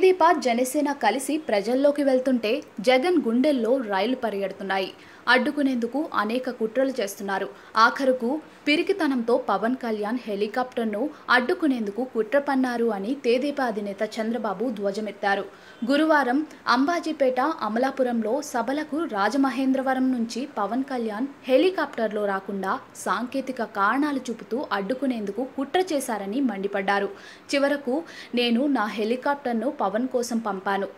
తెదేపా జనసేన కలిసి ప్రజల్లోకి వెళ్తుంటే జగన్ గుండెల్లో రైలు పరిగెడుతున్నాయి. అడ్డుకునేందుకు అనేక కుట్రలు చేస్తున్నారు. ఆఖరుకు పిరికితనంతో పవన్ కళ్యాణ్ హెలికాప్టర్ను అడ్డుకునేందుకు కుట్ర పన్నారు అని తెదేపా అధినేత చంద్రబాబు ధ్వజమెత్తారు. గురువారం అంబాజీపేట, అమలాపురంలో సభలకు రాజమహేంద్రవరం నుంచి పవన్ కళ్యాణ్ హెలికాప్టర్లో రాకుండా సాంకేతిక కారణాలు చూపుతూ అడ్డుకునేందుకు కుట్ర చేశారని మండిపడ్డారు. చివరకు నేను నా హెలికాప్టర్ను పవన్ కోసం పంపాను.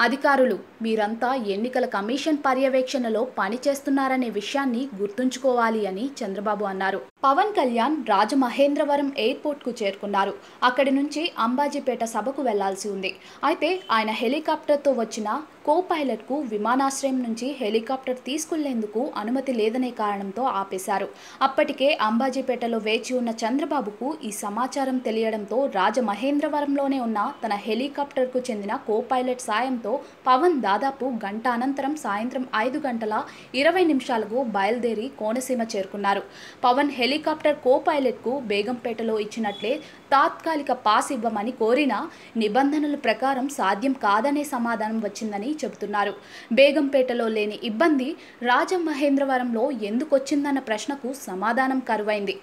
అధికారులు మీరంతా ఎన్నికల కమిషన్ పర్యవేక్షణలో పనిచేస్తున్నారనే విషయాన్ని గుర్తుంచుకోవాలి అని చంద్రబాబు అన్నారు. పవన్ కళ్యాణ్ రాజమహేంద్రవరం ఎయిర్పోర్ట్కు చేరుకున్నారు. అక్కడి నుంచి అంబాజీపేట సభకు వెళ్లాల్సి ఉంది. అయితే ఆయన హెలికాప్టర్తో వచ్చిన కో పైలట్కు విమానాశ్రయం నుంచి హెలికాప్టర్ తీసుకెళ్లేందుకు అనుమతి లేదనే కారణంతో ఆపేశారు. అప్పటికే అంబాజీపేటలో వేచి ఉన్న చంద్రబాబుకు ఈ సమాచారం తెలియడంతో రాజమహేంద్రవరంలోనే ఉన్న తన హెలికాప్టర్కు చెందిన కో పైలట్ సాయంతో పవన్ దాదాపు గంట అనంతరం సాయంత్రం 5:20 బయలుదేరి కోనసీమ చేరుకున్నారు. పవన్ హెలికాప్టర్ కో పైలట్కు బేగంపేటలో ఇచ్చినట్లే తాత్కాలిక పాస్ ఇవ్వమని కోరినా నిబంధనల ప్రకారం సాధ్యం కాదనే సమాధానం వచ్చిందని చెబుతున్నారు. బేగంపేటలో లేని ఇబ్బంది రాజమహేంద్రవరంలో ఎందుకొచ్చిందన్న ప్రశ్నకు సమాధానం కరువైంది.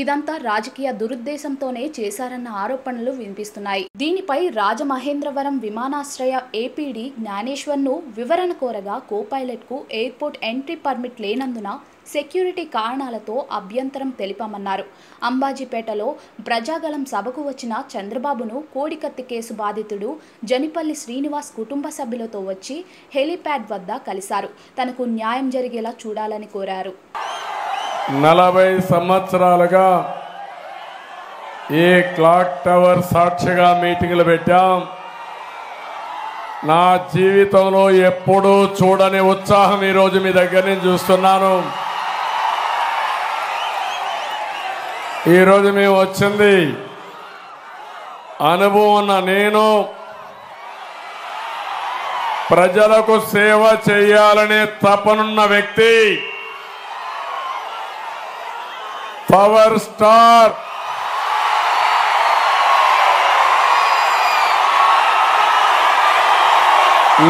ఇదంతా రాజకీయ దురుద్దేశంతోనే చేశారన్న ఆరోపణలు వినిపిస్తున్నాయి. దీనిపై రాజమహేంద్రవరం విమానాశ్రయ ఏపీడీ జ్ఞానేశ్వర్ను వివరణ కోరగా కో పైలట్కు ఎయిర్పోర్ట్ ఎంట్రీ పర్మిట్ లేనందున సెక్యూరిటీ కారణాలతో అభ్యంతరం తెలిపామన్నారు. అంబాజీపేటలో ప్రజాగళం సభకు వచ్చిన చంద్రబాబును కోడికత్తి కేసు బాధితుడు జనిపల్లి శ్రీనివాస్ కుటుంబ సభ్యులతో వచ్చి హెలీప్యాడ్ వద్ద కలిశారు. తనకు న్యాయం జరిగేలా చూడాలని కోరారు. 40 సంవత్సరాలుగా ఈ క్లాక్ టవర్ సాక్షిగా మీటింగ్లు పెట్టాం. నా జీవితంలో ఎప్పుడూ చూడని ఉత్సాహం ఈరోజు మీ దగ్గర నుంచి చూస్తున్నాను. ఈరోజు మేము వచ్చింది అనుభవం ఉన్న నేను ప్రజలకు సేవ చేయాలనే తపనున్న వ్యక్తి, పవర్ స్టార్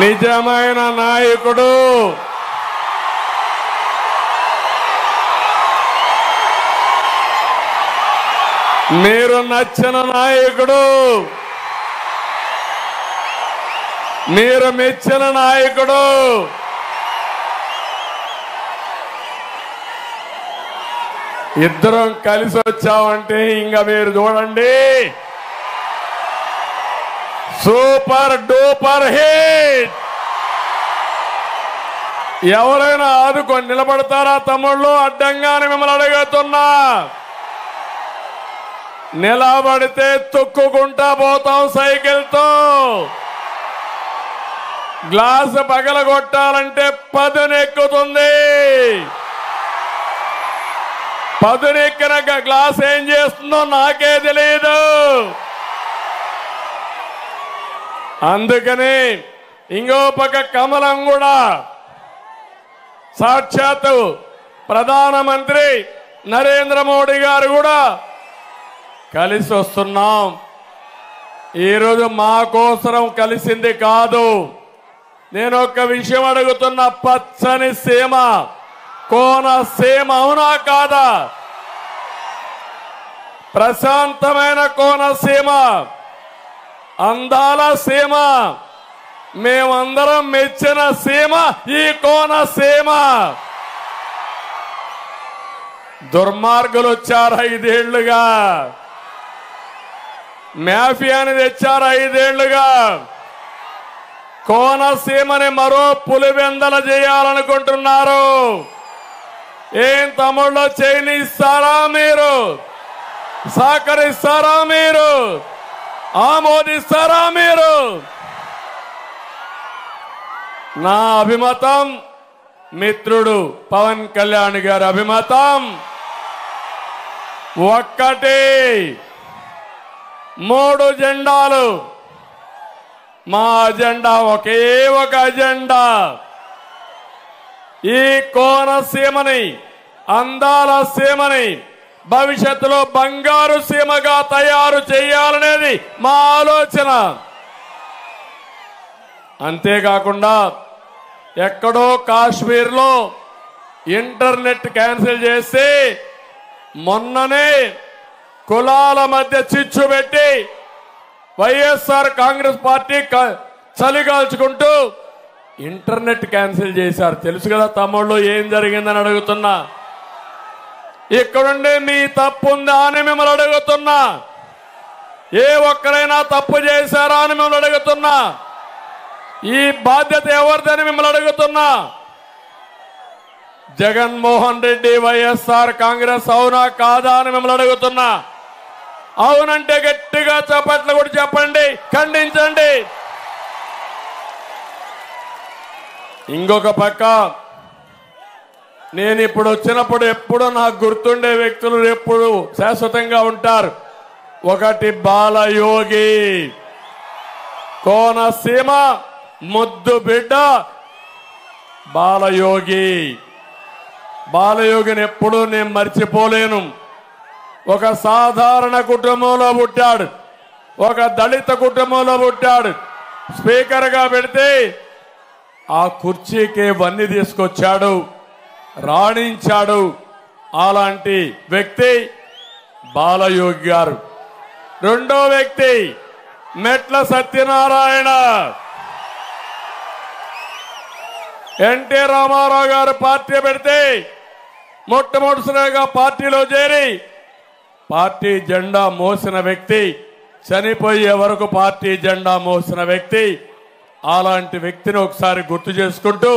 నిజమైన నాయకుడు, మీరు నచ్చిన నాయకుడు, మీరు మెచ్చిన నాయకుడు. ఇద్దరం కలిసి వచ్చామంటే ఇంకా మీరు చూడండి, సూపర్ డూపర్ హిట్. ఎవరైనా ఆదుకొని నిలబడతారా తమ్ముళ్ళు? అడ్డంగానే మిమ్మల్ని అడుగుతున్నా. నిలబడితే తొక్కుకుంటా పోతాం సైకిల్తో. గ్లాసు పగలగొట్టాలంటే పదునెక్కుతుంది. పదునెక్కిన గ్లాస్ ఏం చేస్తుందో నాకే తెలియదు. అందుకని ఇంకో పక్క కమలం కూడా సాక్షాత్తు ప్రధానమంత్రి నరేంద్ర మోడీ గారు కూడా కలిసి వస్తున్నాం. ఈరోజు మా కోసరం కలిసింది కాదు. నేను ఒక విషయం అడుగుతున్న, పచ్చని సీమ కోనసీమ అవునా కాదా? ప్రశాంతమైన కోనసీమ, అందాల సీమ, మేమందరం మెచ్చిన సీమ ఈ కోనసీమ. దుర్మార్గులు వచ్చారు 5 ఏళ్లుగా, మాఫియాని తెచ్చారు 5 ఏళ్లుగా. కోనసీమని మరో పులివెందల చేయాలనుకుంటున్నారు. ఏం తమ్ముళ్ళు, చేయనిస్తారా మీరు? సహకరిస్తారా మీరు? ఆమోదిస్తారా మీరు? నా అభిమతం, మిత్రుడు పవన్ కళ్యాణ్ గారి అభిమతం ఒక్కటే, 3 జెండాలు. మా అజెండా ఒకే ఒక అజెండా, ఈ కోనసీమని, అందాల సీమని భవిష్యత్తులో బంగారు సీమగా తయారు చేయాలనేది మా ఆలోచన. అంతేకాకుండా ఎక్కడో కాశ్మీర్లో ఇంటర్నెట్ క్యాన్సిల్ చేసి మొన్ననే కులాల మధ్య చిచ్చు పెట్టి వైఎస్ఆర్ కాంగ్రెస్ పార్టీ చలిగాల్చుకుంటూ ఇంటర్నెట్ క్యాన్సిల్ చేశారు. తెలుసు కదా తమ్ముళ్ళు ఏం జరిగిందని అడుగుతున్నా. ఇక్కడుండి మీ తప్పు ఉందా అని మిమ్మల్ని అడుగుతున్నా. ఏ ఒక్కరైనా తప్పు చేశారా అని మిమ్మల్ని అడుగుతున్నా. ఈ బాధ్యత ఎవరిదని మిమ్మల్ని అడుగుతున్నా. జగన్మోహన్ రెడ్డి వైఎస్ఆర్ కాంగ్రెస్ అవునా కాదా అని మిమ్మల్ని అడుగుతున్నా. అవునంటే గట్టిగా చప్పట్లు కూడా చెప్పండి, ఖండించండి. ఇంకొక పక్క నేను ఇప్పుడు వచ్చినప్పుడు ఎప్పుడు నాకు గుర్తుండే వ్యక్తులు ఎప్పుడు శాశ్వతంగా ఉంటారు. ఒకటి బాలయోగి, కోనసీమ ముద్దు బిడ్డ బాలయోగి. బాలయోగిని ఎప్పుడూ నేను మర్చిపోలేను. ఒక సాధారణ కుటుంబంలో పుట్టాడు, ఒక దళిత కుటుంబంలో పుట్టాడు. స్పీకర్గా పెడితే ఆ కుర్చీకి వన్నీ తీసుకొచ్చాడు, రాణించాడు. అలాంటి వ్యక్తి బాలయోగి గారు. రెండో వ్యక్తి మెట్ల సత్యనారాయణ. ఎన్టీ రామారావు గారు పార్టీ పెడితే మొట్టమొదటిసారిగా పార్టీలో చేరి పార్టీ జెండా మోసిన వ్యక్తి, చనిపోయే వరకు పార్టీ జెండా మోసిన వ్యక్తి. అలాంటి వ్యక్తిని ఒకసారి గుర్తు చేసుకుంటూ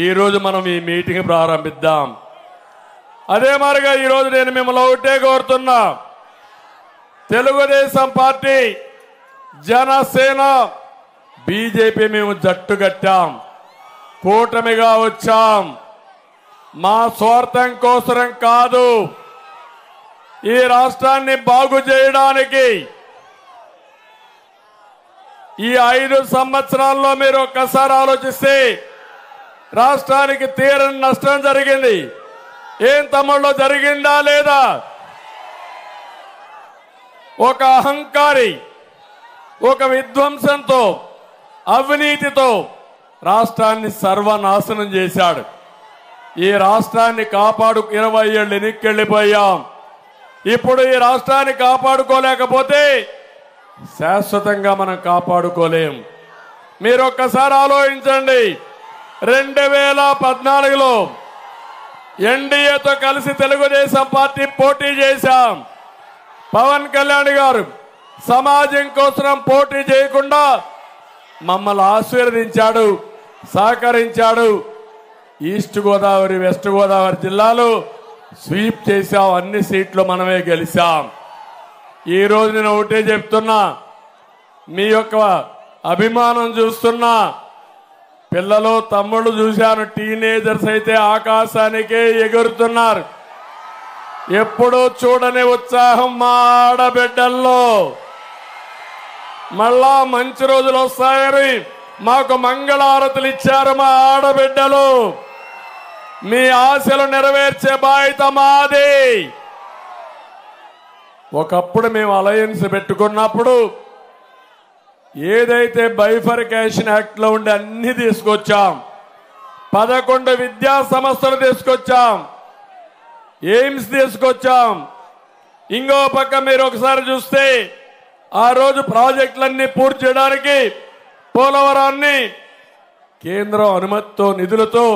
ఈరోజు మనం ఈ మీటింగ్ ప్రారంభిద్దాం. అదే మాదిరిగా ఈరోజు నేను మిమ్మల్ని ఒకటే కోరుతున్నా. తెలుగుదేశం పార్టీ, జనసేన, బీజేపీ మేము జట్టు కట్టాం, కూటమిగా వచ్చాం. మా స్వార్థం కోసరం కాదు, ఈ రాష్ట్రాన్ని బాగు చేయడానికి. ఈ 5 సంవత్సరాల్లో మీరు ఒక్కసారి ఆలోచిస్తే రాష్ట్రానికి తీరని నష్టం జరిగింది. ఏం తమ్ముళ్ళు జరిగిందా లేదా? ఒక అహంకారి, ఒక విధ్వంసంతో, అవినీతితో రాష్ట్రాన్ని సర్వనాశనం చేశాడు. ఈ రాష్ట్రాన్ని 20 ఏళ్ళు వెనక్కెళ్ళిపోయాం. ఇప్పుడు ఈ రాష్ట్రాన్ని కాపాడుకోలేకపోతే శాశ్వతంగా మనం కాపాడుకోలేం. మీరు ఒక్కసారి ఆలోచించండి. 2014లో ఎన్డీఏతో కలిసి తెలుగుదేశం పార్టీ పోటీ చేశాం. పవన్ కళ్యాణ్ గారు సమాజం కోసం పోటీ చేయకుండా మమ్మల్ని ఆశీర్వదించాడు, సహకరించాడు. ఈస్ట్ గోదావరి, వెస్ట్ గోదావరి జిల్లాలో స్వీప్ చేశాం. అన్ని సీట్లు మనమే గెలిచాం. ఈ రోజు నేను ఒకటే చెప్తున్నా, మీ యొక్క అభిమానం చూస్తున్నా. పిల్లలు, తమ్ముళ్ళు చూశాను, టీనేజర్స్ అయితే ఆకాశానికే ఎగురుతున్నారు. ఎప్పుడూ చూడని ఉత్సాహం మా ఆడబిడ్డల్లో. మళ్ళా మంచి రోజులు వస్తాయని మాకు మంగళారతులు ఇచ్చారు మా ఆడబిడ్డలు. మీ ఆశలు నెరవేర్చే బాధ్యత మాది. ఒకప్పుడు మేము అలయన్స్ పెట్టుకున్నప్పుడు ఏదైతే బైఫర్కేషన్ యాక్ట్ లో ఉండి అన్ని తీసుకొచ్చాం. 11 విద్యా సంస్థలు తీసుకొచ్చాం, ఎయిమ్స్ తీసుకొచ్చాం. ఇంకో పక్క మీరు ఒకసారి చూస్తే ఆ రోజు ప్రాజెక్టులన్నీ పూర్తి చేయడానికి పోలవరాన్ని కేంద్రం అనుమతితో, నిధులతో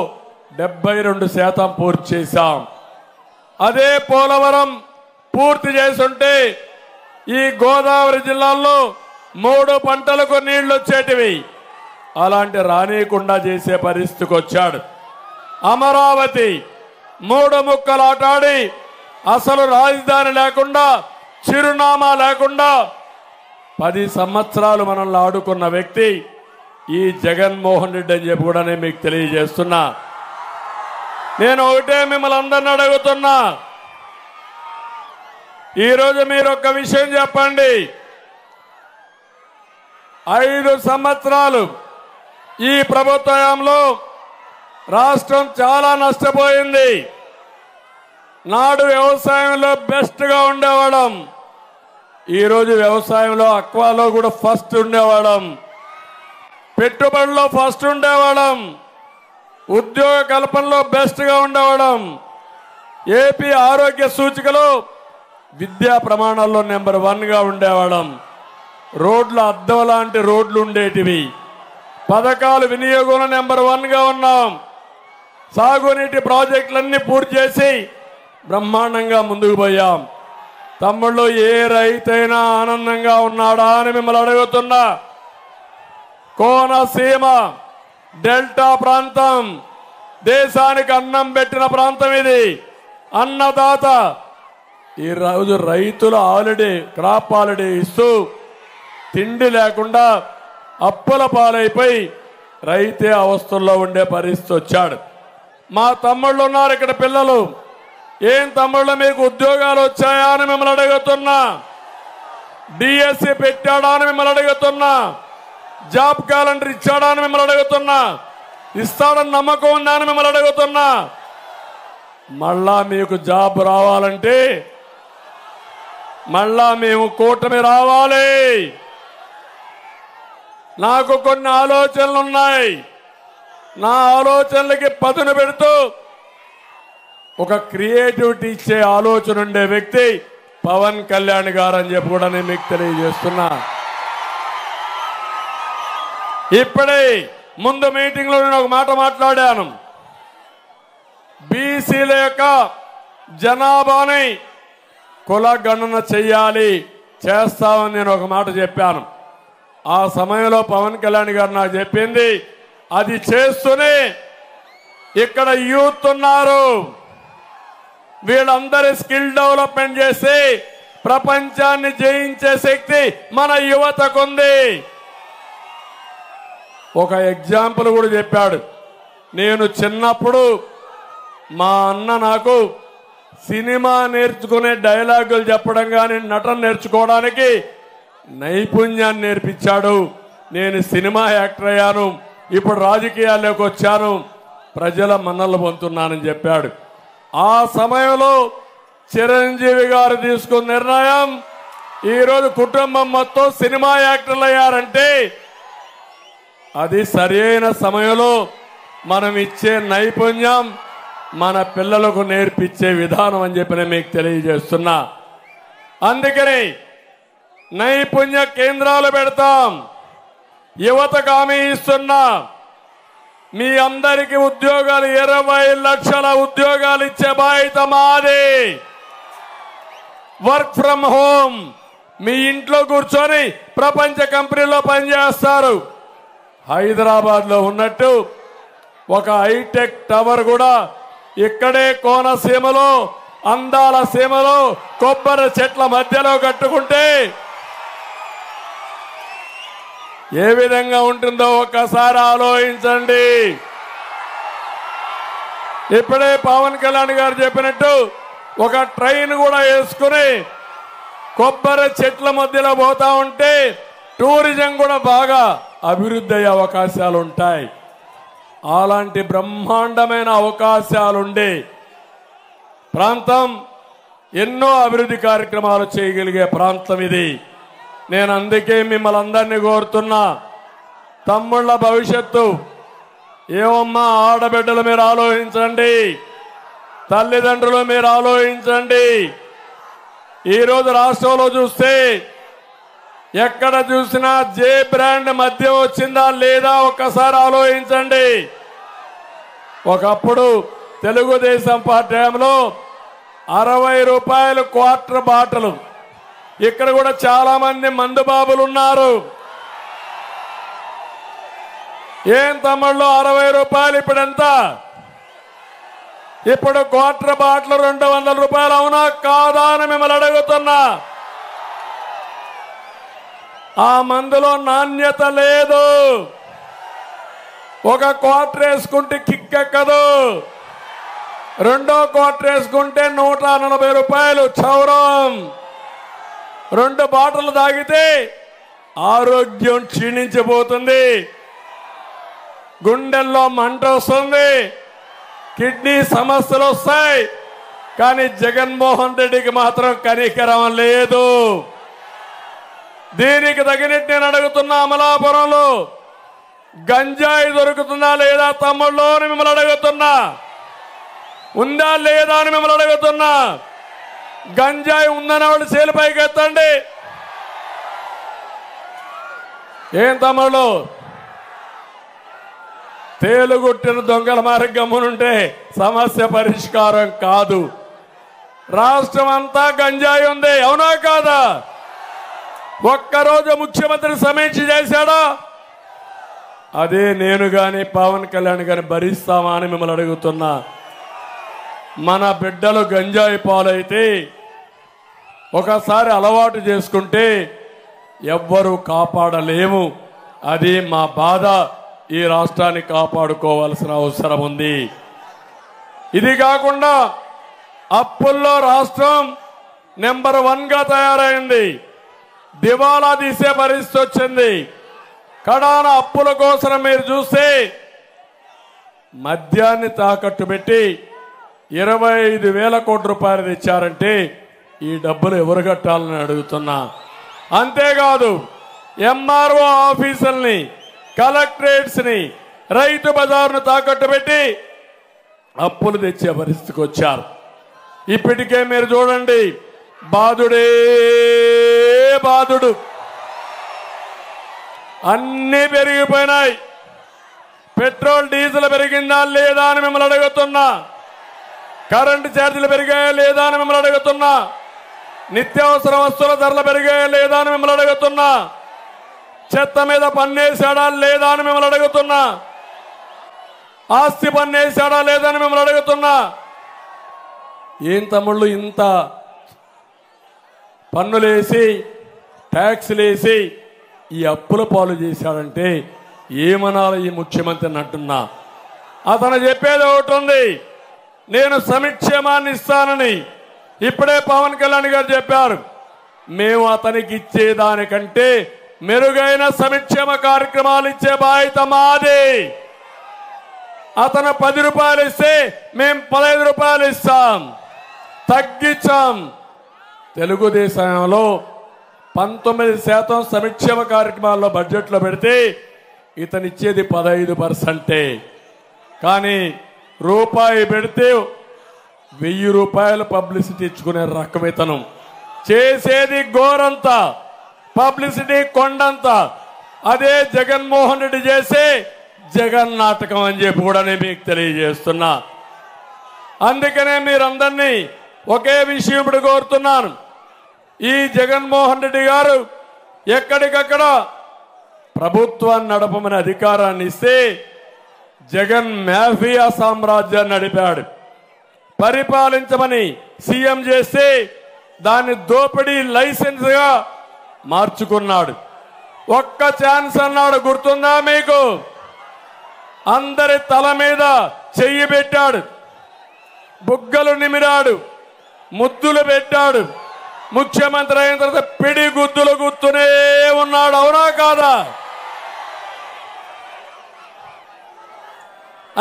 72% పూర్తి చేశాం. అదే పోలవరం పూర్తి చేసుంటే ఈ గోదావరి జిల్లాల్లో 3 పంటలకు నీళ్లు వచ్చేటివి. అలాంటి రానియకుండా చేసే పరిస్థితికి వచ్చాడు. అమరావతి 3 ముక్కలు ఆటాడి అసలు రాజధాని లేకుండా, చిరునామా లేకుండా 10 సంవత్సరాలు మనల్ని ఆడుకున్న వ్యక్తి ఈ జగన్మోహన్ రెడ్డి అని చెప్పి కూడా నేను మీకు తెలియజేస్తున్నా. నేను ఒకటే మిమ్మల్ని అందరిని అడుగుతున్నా. ఈరోజు మీరు ఒక్క విషయం చెప్పండి. 5 సంవత్సరాలు ఈ ప్రభుత్వంలో రాష్ట్రం చాలా నష్టపోయింది. నాడు వ్యవసాయంలో బెస్ట్ గా ఉండేవాళ్ళం. ఈరోజు వ్యవసాయంలో అక్వాలో కూడా ఫస్ట్ ఉండేవాళ్ళం. పెట్టుబడుల్లో ఫస్ట్ ఉండేవాళ్ళం, ఉద్యోగ కల్పనలో బెస్ట్గా ఉండేవాళ్ళం, ఏపీ ఆరోగ్య సూచికలో విద్యా ప్రమాణాల్లో నెంబర్ 1గా ఉండేవాళ్ళం, రోడ్లు అద్దం లాంటి రోడ్లు ఉండేటివి, పథకాలు వినియోగంలో నెంబర్ 1గా ఉన్నాం, సాగునీటి ప్రాజెక్టులన్నీ పూర్తి చేసి బ్రహ్మాండంగా ముందుకు పోయాం. తమ్ముళ్ళు, ఏ రైతైనా ఆనందంగా ఉన్నాడా అని మిమ్మల్ని అడుగుతున్నా. కోనసీమ డెల్టా ప్రాంతం దేశానికి అన్నం పెట్టిన ప్రాంతం ఇది. అన్నదాత ఈ రోజు రైతులు ఆల్రెడీ క్రాప్ హాలిడే ఇస్తూ తిండి లేకుండా అప్పుల పాలైపోయి రైతే అవస్థల్లో ఉండే పరిస్థితి వచ్చాడు. మా తమ్ముళ్ళు ఉన్నారు ఇక్కడ పిల్లలు. ఏం తమ్ముళ్ళు మీకు ఉద్యోగాలు వచ్చాయా అని మిమ్మల్ని అడుగుతున్నా. డిఎస్సి పెట్టాడా అని మిమ్మల్ని అడుగుతున్నా. జాబ్ క్యాలెండర్ ఇచ్చాడా అని మిమ్మల్ని అడుగుతున్నా. ఇస్తాడని నమ్మకం ఉందా అని మిమ్మల్ని అడుగుతున్నా. మళ్ళా మీకు జాబ్ రావాలంటే మళ్ళా మేము కూటమి రావాలి. నాకు కొన్ని ఆలోచనలు ఉన్నాయి. నా ఆలోచనలకి పదును పెడుతూ ఒక క్రియేటివిటీ ఇచ్చే ఆలోచన ఉండే వ్యక్తి పవన్ కళ్యాణ్ గారు అని చెప్పి కూడా నేను మీకు తెలియజేస్తున్నా. ఇప్పుడే ముందు మీటింగ్లో నేను ఒక మాట మాట్లాడాను. బీసీల యొక్క జనాభాని కుల గణన చెయ్యాలి, చేస్తామని నేను ఒక మాట చెప్పాను. ఆ సమయంలో పవన్ కళ్యాణ్ గారు నాకు చెప్పింది, అది చేస్తూనే ఇక్కడ యూత్ ఉన్నారు, వీళ్ళందరి స్కిల్ డెవలప్మెంట్ చేసి ప్రపంచాన్ని జయించే శక్తి మన యువతకుంది. ఒక ఎగ్జాంపుల్ కూడా చెప్పాడు. నేను చిన్నప్పుడు మా అన్న నాకు సినిమా నేర్చుకునే డైలాగులు చెప్పడం కానీ నటన నేర్చుకోవడానికి నైపుణ్యాన్ని నేర్పించాడు. నేను సినిమా యాక్టర్ అయ్యాను, ఇప్పుడు రాజకీయాల్లోకి వచ్చాను, ప్రజల మన్నలు పొందుతున్నానని చెప్పాడు. ఆ సమయంలో చిరంజీవి గారు తీసుకున్న నిర్ణయం ఈరోజు కుటుంబం మొత్తం సినిమా యాక్టర్లు అయ్యారంటే అది సరైన సమయంలో మనం ఇచ్చే నైపుణ్యం మన పిల్లలకు నేర్పించే విధానం అని చెప్పి నేను మీకు తెలియజేస్తున్నా. అందుకని నైపుణ్య కేంద్రాలు పెడతాం. యువతకు హామీ ఇస్తున్నా, మీ అందరికీ ఉద్యోగాలు 20 లక్షల ఉద్యోగాలు ఇచ్చే బాధ్యత మాది. వర్క్ ఫ్రమ్ హోమ్, మీ ఇంట్లో కూర్చొని ప్రపంచ కంపెనీలో పనిచేస్తారు. హైదరాబాద్ లో ఉన్నట్టు ఒక హైటెక్ టవర్ కూడా ఇక్కడే కోనసీమలో అందాల సీమలో కొబ్బరి చెట్ల మధ్యలో కట్టుకుంటే ఏ విధంగా ఉంటుందో ఒక్కసారి ఆలోచించండి. ఇప్పుడే పవన్ కళ్యాణ్ గారు చెప్పినట్టు ఒక ట్రైన్ కూడా వేసుకుని కొబ్బరి చెట్ల మధ్యలో పోతా ఉంటే టూరిజం కూడా బాగా అభివృద్ధి అయ్యే అవకాశాలు ఉంటాయి. అలాంటి బ్రహ్మాండమైన అవకాశాలుండే ప్రాంతం, ఎన్నో అభివృద్ధి కార్యక్రమాలు చేయగలిగే ప్రాంతం ఇది. నేను అందుకే మిమ్మల్ని అందరినీ కోరుతున్నా, తమ్ముళ్ళ భవిష్యత్తు ఏమమ్మా, ఆడబిడ్డలు మీరు ఆలోచించండి, తల్లిదండ్రులు మీరు ఆలోచించండి. ఈరోజు రాష్ట్రంలో చూస్తే ఎక్కడ చూసినా జే బ్రాండ్ మద్యం వచ్చిందా లేదా ఒక్కసారి ఆలోచించండి. ఒకప్పుడు తెలుగుదేశం పార్టీ టైంలో 60 రూపాయలు క్వార్టర్ బాటలు. ఇక్కడ కూడా చాలా మంది మందు బాబులు ఉన్నారు. ఏం తమ్ముళ్ళు 60 రూపాయలు ఇప్పుడు ఎంత? ఇప్పుడు క్వార్టర్ బాటలు 200 రూపాయలు. అవునా కాదా అని మిమ్మల్ని అడుగుతున్నా. ఆ మందులో నాణ్యత లేదు. ఒక క్వార్టర్ వేసుకుంటే కిక్ ఎక్కదు, రెండో క్వార్టర్ వేసుకుంటే 140 రూపాయలు చౌరం. 2 బాటలు తాగితే ఆరోగ్యం క్షీణించిపోతుంది, గుండెల్లో మంట వస్తుంది, కిడ్నీ సమస్యలు వస్తాయి. కానీ జగన్మోహన్ రెడ్డికి మాత్రం కనికరం లేదు. దీనికి తగినట్టు నేను అడుగుతున్నా, అమలాపురంలో గంజాయి దొరుకుతుందా లేదా తమ్ముళ్ళు అని మిమ్మల్ని అడుగుతున్నా. ఉందా లేదా అని మిమ్మల్ని అడుగుతున్నా. గంజాయి ఉందన్న వాళ్ళు చేలు పైకి ఎత్తండి. ఏం తమ్ముళ్ళు, తేలుగుట్టిన దొంగల మార్గమునుంటే సమస్య పరిష్కారం కాదు. రాష్ట్రం అంతా గంజాయి ఉంది, అవునా కాదా? ఒక్కరోజు ముఖ్యమంత్రి సమీక్ష చేశాడా? అదే నేను గాని పవన్ కళ్యాణ్ గాని భరిస్తామా అని మిమ్మల్ని అడుగుతున్నా. మన బిడ్డలు గంజాయి పాలైతే ఒకసారి అలవాటు చేసుకుంటే ఎవ్వరూ కాపాడలేము. అది మా బాధ. ఈ రాష్ట్రాన్ని కాపాడుకోవాల్సిన అవసరం ఉంది. ఇది కాకుండా అప్పుల్లో రాష్ట్రం నెంబర్ 1గా తయారైంది. దివాలా తీసే పరిస్థితి వచ్చింది. కడాన అప్పుల కోసం మీరు చూస్తే మద్యాన్ని తాకట్టు పెట్టి 25,000 కోట్ల రూపాయలు తెచ్చారంటే ఈ డబ్బులు ఎవరు కట్టాలని అడుగుతున్నా. అంతేకాదు ఎంఆర్ఓ ఆఫీసుల్ని, కలెక్టరేట్స్ ని, రైతు బజార్ను తాకట్టు పెట్టి అప్పులు తెచ్చే పరిస్థితికి వచ్చారు. ఇప్పటికే మీరు చూడండి, బాధుడే బాధుడు, అన్నీ పెరిగిపోయినాయి. పెట్రోల్ డీజిల్ పెరిగిందా లేదా అని మిమ్మల్ని అడుగుతున్నా. కరెంటు ఛార్జీలు పెరిగాయా లేదా అని మిమ్మల్ని అడుగుతున్నా. నిత్యావసర వస్తువుల ధరలు పెరిగాయా లేదా అని మిమ్మల్ని అడుగుతున్నా. చెత్త మీద పన్నేసాడా లేదా అని మిమ్మల్ని అడుగుతున్నా. ఆస్తి పన్నేసాడా లేదా అని మిమ్మల్ని అడుగుతున్నా. ఏం తమ్ముళ్ళు, ఇంత పన్నులేసి ట్యాక్సులేసి ఈ అప్పుల పాలు చేశాడంటే ఏమనాలి ఈ ముఖ్యమంత్రిని అంటున్నా. అతను చెప్పేది ఒకటి ఉంది, నేను సంక్షేమాన్ని ఇస్తానని. ఇప్పుడే పవన్ కళ్యాణ్ గారు చెప్పారు, మేము అతనికి ఇచ్చేదానికంటే మెరుగైన సంక్షేమ కార్యక్రమాలు ఇచ్చే బాధ్యత మాది. అతను 10 రూపాయలు ఇస్తే మేము 15 రూపాయలు ఇస్తాం, తగ్గించాం. తెలుగుదేశంలో 19% సంక్షేమ కార్యక్రమాల్లో బడ్జెట్లో పెడితే ఇతను ఇచ్చేది 15%. కానీ రూపాయి పెడితే 1000 రూపాయలు పబ్లిసిటీ ఇచ్చుకునే రకం ఇతను. చేసేది గోరంతా, పబ్లిసిటీ కొండంత. అదే జగన్మోహన్ రెడ్డి చేసే జగన్ నాటకం అని చెప్పి కూడా నేను మీకు తెలియజేస్తున్నా. అందుకనే మీరందరినీ ఒకే విషయం ఇప్పుడు కోరుతున్నాను. ఈ జగన్మోహన్ రెడ్డి గారు ఎక్కడికక్కడ ప్రభుత్వాన్ని నడపమని అధికారాన్ని ఇస్తే జగన్ మాఫియా సామ్రాజ్యాన్ని నడిపాడు. పరిపాలించమని సీఎం చేస్తే దాన్ని దోపిడీ లైసెన్స్ గా మార్చుకున్నాడు. ఒక్క ఛాన్స్ అన్నాడు, గుర్తుందా మీకు? అందరి తల మీద చెయ్యి పెట్టాడు, బుగ్గలు నిమిరాడు, ముద్దులు పెట్టాడు. ముఖ్యమంత్రి అయిన తర్వాత పిడి గుద్దులు గుర్తునే ఉన్నాడు, అవునా కాదా?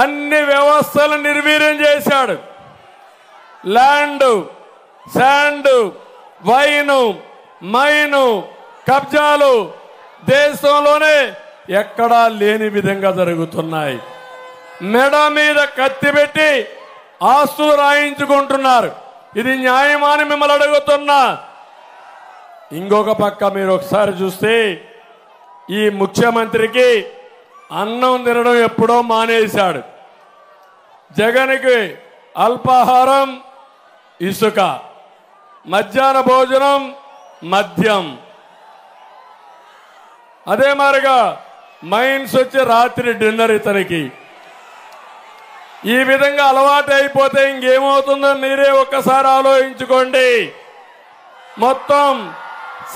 అన్ని వ్యవస్థలు నిర్వీర్యం చేశాడు. ల్యాండ్, శాండ్, వైను, మైను, కబ్జాలు దేశంలోనే ఎక్కడా లేని విధంగా జరుగుతున్నాయి. మెడ మీద కత్తి పెట్టి ఆస్తులు రాయించుకుంటున్నారు. ఇది న్యాయమాని మిమ్మల్ని అడుగుతున్నా. ఇంకొక పక్క మీరు ఒకసారి చూస్తే ఈ ముఖ్యమంత్రికి అన్నం తినడం ఎప్పుడో మానేశాడు. జగన్కి అల్పాహారం ఇసుక, మధ్యాహ్న భోజనం మద్యం, అదే మారిగా మైన్స్ వచ్చి రాత్రి డిన్నర్ ఇతనికి. ఈ విధంగా అలవాటు అయిపోతే ఇంకేమవుతుందో మీరే ఒక్కసారి ఆలోచించుకోండి. మొత్తం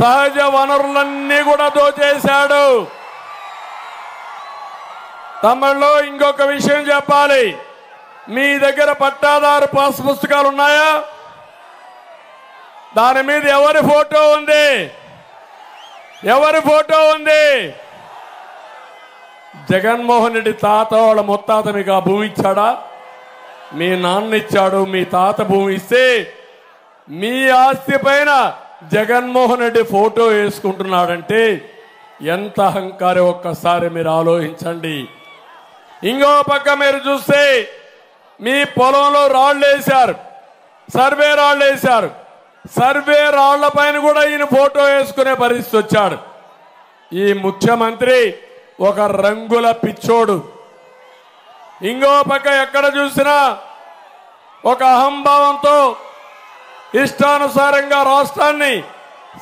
సహజ వనరులన్నీ కూడా దోచేశాడు. తమిళలో ఇంకొక విషయం చెప్పాలి. మీ దగ్గర పట్టాదారు పాస్ పుస్తకాలు ఉన్నాయా? దాని మీద ఎవరి ఫోటో ఉంది? ఎవరి ఫోటో ఉంది? జగన్మోహన్ రెడ్డి తాత వాళ్ళ ముత్తాత మీకు ఆ భూమి ఇచ్చాడా? మీ నాన్న ఇచ్చాడు. మీ తాత భూమి ఇస్తే మీ ఆస్తి పైన జగన్మోహన్ రెడ్డి ఫోటో వేసుకుంటున్నాడంటే ఎంత అహంకారం ఒక్కసారి మీరు ఆలోచించండి. ఇంకో పక్క మీరు చూస్తే మీ పొలంలో రాళ్ళు వేశారు, సర్వే రాళ్ళు వేశారు. సర్వే రాళ్ల పైన కూడా ఈయన ఫోటో వేసుకునే పరిస్థితి వచ్చాడు. ఈ ముఖ్యమంత్రి ఒక రంగుల పిచ్చోడు. ఇంకో పక్క ఎక్కడ చూసినా ఒక అహంభావంతో ఇష్టానుసారంగా రాష్ట్రాన్ని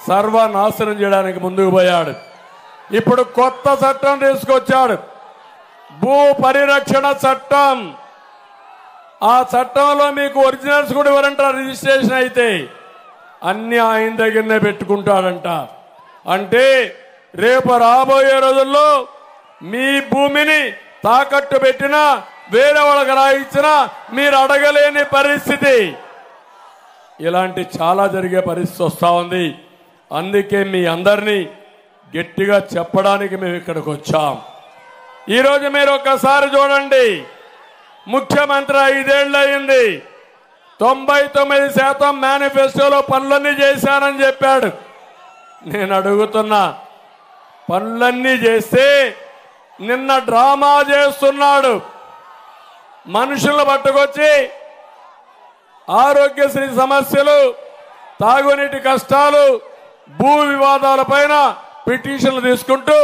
సర్వనాశనం చేయడానికి ముందుకు పోయాడు. ఇప్పుడు కొత్త చట్టం తీసుకొచ్చాడు, భూ పరిరక్షణ చట్టం. ఆ చట్టంలో మీకు ఒరిజినల్స్ కూడా ఇవ్వరంటారు. రిజిస్ట్రేషన్ అయితే అన్ని ఆయన దగ్గరనే పెట్టుకుంటాడంట. అంటే రేపు రాబోయే రోజుల్లో మీ భూమిని తాకట్టు పెట్టినా వేరే వాళ్ళకి రాయించినా మీరు అడగలేని పరిస్థితి. ఇలాంటి చాలా జరిగే పరిస్థితి వస్తా ఉంది. అందుకే మీ అందరినీ గట్టిగా చెప్పడానికి మేము ఇక్కడికి వచ్చాం. ఈరోజు మీరు ఒక్కసారి చూడండి, ముఖ్యమంత్రి 5 ఏళ్ళు అయింది, 99% మేనిఫెస్టోలో పనులన్నీ చేశానని చెప్పాడు. నేను అడుగుతున్నా, పనులన్నీ చేస్తే నిన్న డ్రామా చేస్తున్నాడు. మనుషులను పట్టుకొచ్చి ఆరోగ్యశ్రీ సమస్యలు, తాగునీటి కష్టాలు, భూ వివాదాల పైన పిటిషన్లు తీసుకుంటూ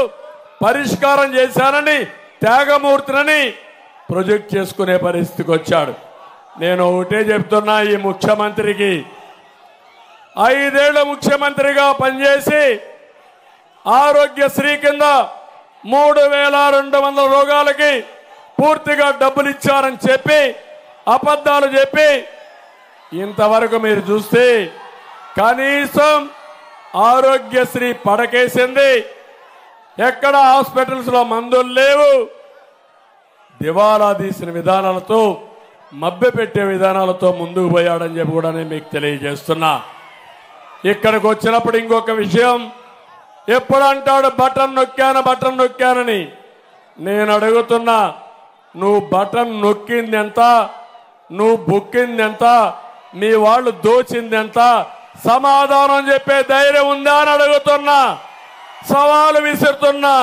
పరిష్కారం చేశానని త్యాగమూర్తిని ప్రొజెక్ట్ చేసుకునే పరిస్థితికి వచ్చాడు. నేను ఒకటే చెప్తున్నా, ఈ ముఖ్యమంత్రికి 5 ఏళ్లు ముఖ్యమంత్రిగా పనిచేసి ఆరోగ్యశ్రీ కింద 3200 రోగాలకి పూర్తిగా డబ్బులు ఇచ్చారని చెప్పి అబద్ధాలు చెప్పి ఇంతవరకు మీరు చూస్తే కనీసం ఆరోగ్యశ్రీ పడకేసింది. ఎక్కడ హాస్పిటల్స్ లో మందులు లేవు. దివాలా తీసిన విధానాలతో, మభ్యపెట్టే విధానాలతో ముందుకు పోయాడని చెప్పి కూడా నేను మీకు తెలియజేస్తున్నా. ఇక్కడికి వచ్చినప్పుడు ఇంకొక విషయం, ఎప్పుడు అంటాడు బటన్ నొక్కానని. నేను అడుగుతున్నా, నువ్వు బటన్ నొక్కింది ఎంత, నువ్వు బొక్కింది ఎంత, మీ వాళ్ళు దోచింది ఎంత, సమాధానం చెప్పే ధైర్యం ఉందా అని అడుగుతున్నా. సవాలు విసురుతున్నా.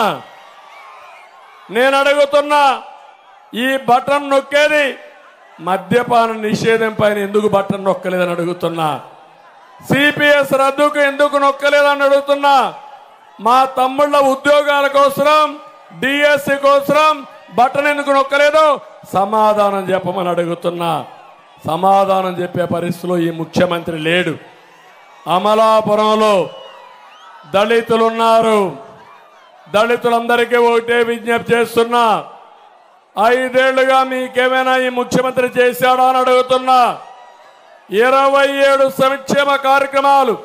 నేను అడుగుతున్నా, ఈ బటన్ నొక్కేది మద్యపాన నిషేధం పైన ఎందుకు బటన్ నొక్కలేదని అడుగుతున్నా. సిపిఎస్ రద్దుకు ఎందుకు నొక్కలేదని అడుగుతున్నా. మా తమ్ముళ్ళ ఉద్యోగాల కోసం, డిఎస్సి కోసం బటన్ ఎందుకు నొక్కలేదో సమాధానం చెప్పమని అడుగుతున్నా. సమాధానం చెప్పే పరిస్థితిలో ఈ ముఖ్యమంత్రి లేడు. అమలాపురంలో దళితులున్నారు. దళితులందరికీ ఒకటే విజ్ఞప్తి చేస్తున్నా, 5 ఏళ్లుగా మీకేమైనా ఈ ముఖ్యమంత్రి చేశాడా అని అడుగుతున్నా. 27 సంక్షేమ కార్యక్రమాలు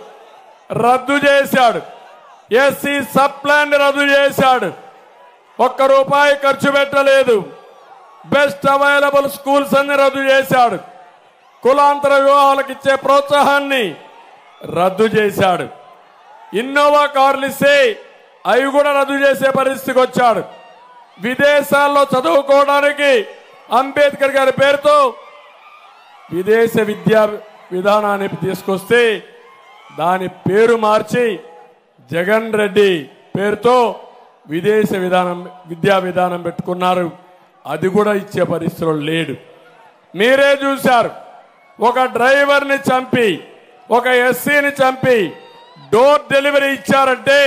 రద్దు చేశాడు. ఎస్సీ సబ్ ప్లాన్ రద్దు చేశాడు. ₹1 ఖర్చు పెట్టలేదు. బెస్ట్ అవైలబుల్ స్కూల్స్ అన్ని రద్దు చేశాడు. కులాంతర వివాహాలకు ఇచ్చే ప్రోత్సాహాన్ని రద్దు చేశాడు. ఇన్నోవా కార్లు ఇస్తే అవి కూడా రద్దు చేసే పరిస్థితికి వచ్చాడు. విదేశాల్లో చదువుకోవడానికి అంబేద్కర్ గారి పేరుతో విదేశ విద్యా విధానాన్ని తీసుకొస్తే దాని పేరు మార్చి జగన్ రెడ్డి పేరుతో విదేశ విద్యా విధానం పెట్టుకున్నారు. అది కూడా ఇచ్చే పరిస్థితిలో లేడు. మీరే చూశారు, ఒక డ్రైవర్ని చంపి, ఒక ఎస్సీని చంపి డోర్ డెలివరీ ఇచ్చారంటే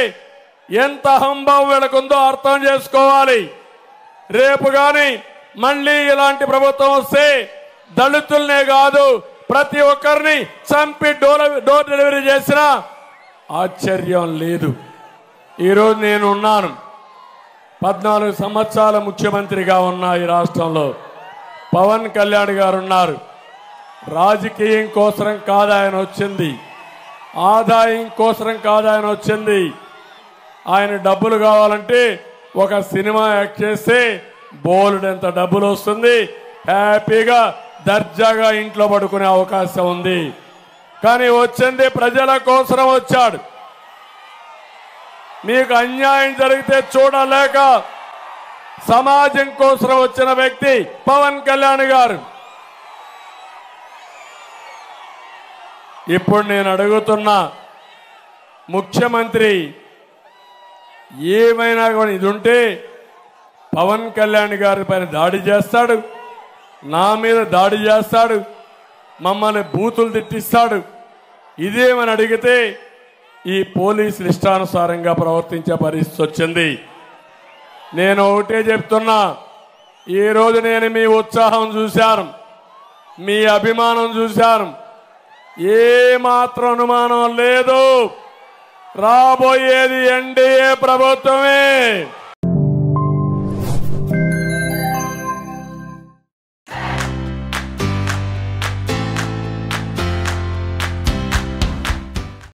ఎంత అహంభావం వీళ్ళకుందో అర్థం చేసుకోవాలి. రేపు గాని మళ్ళీ ఇలాంటి ప్రభుత్వం వస్తే దళితుల్నే కాదు ప్రతి ఒక్కరిని చంపి డోర్ డెలివరీ చేసినా ఆశ్చర్యం లేదు. ఈరోజు నేను ఉన్నాను, 14 సంవత్సరాల ముఖ్యమంత్రిగా ఉన్నా ఈ రాష్ట్రంలో. పవన్ కళ్యాణ్ గారు ఉన్నారు. రాజకీయం కోసం కాదు ఆయన వచ్చింది, ఆదాయం కోసం కాదు ఆయన వచ్చింది. ఆయన డబ్బులు కావాలంటే ఒక సినిమా యాక్ట్ చేస్తే బోల్డెంత డబ్బులు వస్తుంది, హ్యాపీగా దర్జాగా ఇంట్లో పడుకునే అవకాశం ఉంది. కానీ వచ్చింది ప్రజల కోసం వచ్చాడు. మీకు అన్యాయం జరిగితే చూడలేక సమాజం కోసం వచ్చిన వ్యక్తి పవన్ కళ్యాణ్ గారు. ఇప్పుడు నేను అడుగుతున్నా, ముఖ్యమంత్రి ఏమైనా కూడా ఇది ఉంటే పవన్ కళ్యాణ్ గారి పైన దాడి చేస్తాడు, నా మీద దాడి చేస్తాడు, మమ్మల్ని బూతులు తిట్టిస్తాడు. ఇదేమని అడిగితే ఈ పోలీసులు ఇష్టానుసారంగా ప్రవర్తించే పరిస్థితి వచ్చింది. నేను ఒకటే చెప్తున్నా, ఈరోజు నేను మీ ఉత్సాహం చూశాను, మీ అభిమానం చూశాను. ఏమాత్రం అనుమానం లేదు, రాబోయేది ఎన్డీఏ ప్రభుత్వమే.